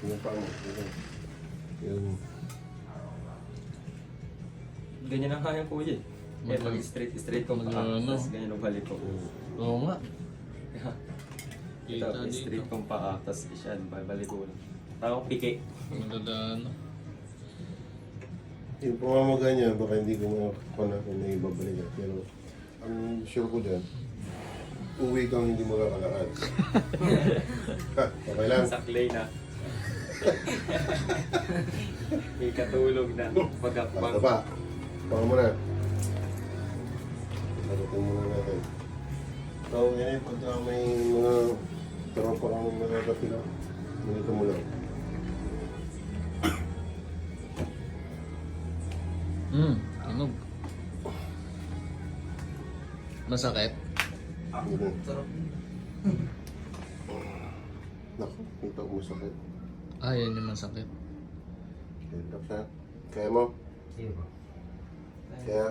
Yung pa mo. Yung... Ganyan ang kaya ko eh. Kaya pag straight ko pa, tapos ganyan ang balik ko. Oo nga. Ito, straight kong paa, tapos siya, babalik ko. Tawag pike. Maganda. Yung pamamaga niya, baka hindi ko makakana kung may ibabalik. Pero ang sure ko dyan, uwi kang hindi makakalakad. Okay lang. Saklay na. May katulog na. Basta Pagkakbang. pa. Baka mo na. Larutin muna natin. So, yan yung pagka may mga tropa kang nakakapila. Minito mo lang. Tunog. Masakit? Ganun. Sarap. Naku, kita ko masakit. Yan yung masakit. Relax ha. Kaya mo? Sige ba? Kaya?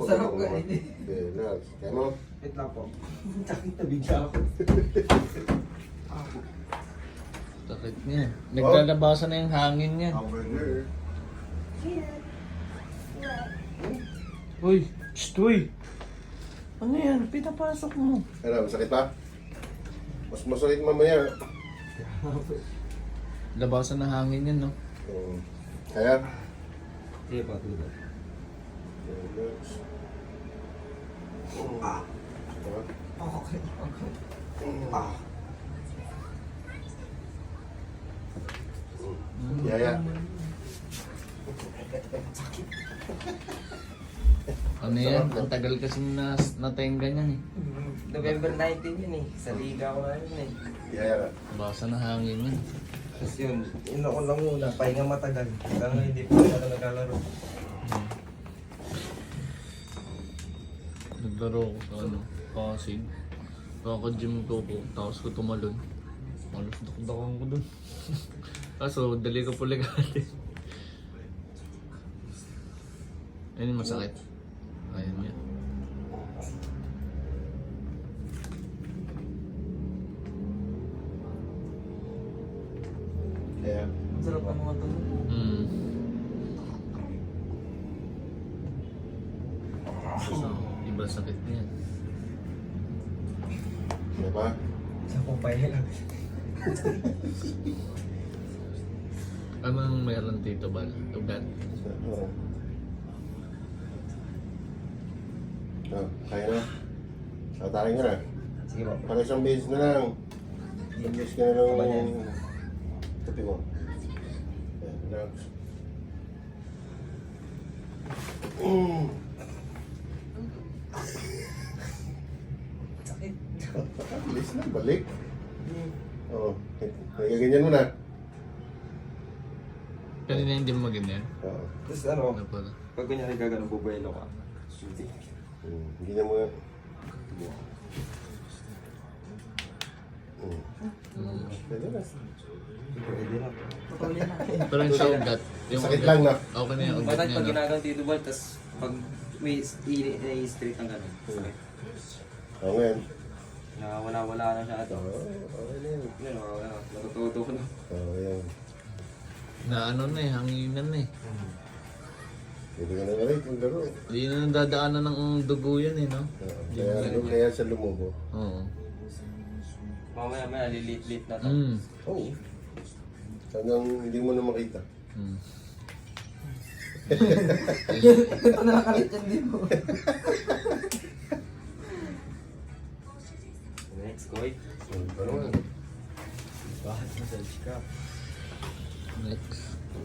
Sarap ka eh. Relax. Kaya mo? Wait lang po. Sakit na bigla ako. Sakit niya. Naglalabasan na yung hangin niya. Hamburger. Uy! Shh! Uy! Ano yan? Pinapasok mo. Ano, masakit pa? Mas masakit mamaya. Labasan na hangin yan, no? Kaya? Sige pa, tuloy. Relax. Okay. Yaya. Ano yan? Ang tagal kasi natenga niyan eh. November 19 yun eh. Sa liga ko na yun eh. Yaya ka. Labasan na hangin yan. Tapos yun, ino lang muna, pahinga matagal. Hanggang ngayon, hindi pa ako naglalaro. Naglaro ko sa ano, Pasig. Kaka-gym ko po, tapos ko tumalon. Alos dakdakan ko dun. Kaso, dali ko po ligati. Ayun yung masakit. Ayan niya. Kaya? Ang sarap ang mga tulog. Iba sakit niya. Ano pa? Isa kong pahinga lang. Anong meron dito ba? Ugat? Kaya na. Tatakin ka na. Sige po. Para isang beses na lang. Isang beses ka na lang. Tapi mo. Ayan, relax. Sakit. Bilis na, balik. Oo. Nagaganyan mo na. Kanina hindi mo maganyan. Oo. Tapos ano, Ano pala? pag kunyari gagano, bubuelo ka. Hindi. Hindi na mo na. Pwede na. Pwede na. Pero yung sa ugat. Yung Sakit ugat- lang na. Okay na yung ugat Bakit niya. pag No? ginagang tito ball, tapos pag may straight ang gano'n. Sakit. Oo ngayon. Wala na siya ito. Oo, okay na yun. Yun, wala. Natututo ko na. Oo, yan. Na ano na eh, hanginan na eh. Pwede ka na na rin kung laro. Hindi na nadadaanan ng dugo yan eh, no? Oo, kaya sa lumubo. Oo. Mamaya lilit na ito. Oo. Hanggang hindi mo na makita. Ito na nakalit yan din mo. Next, Koy. Ano nga? Bakit massage ka? Next.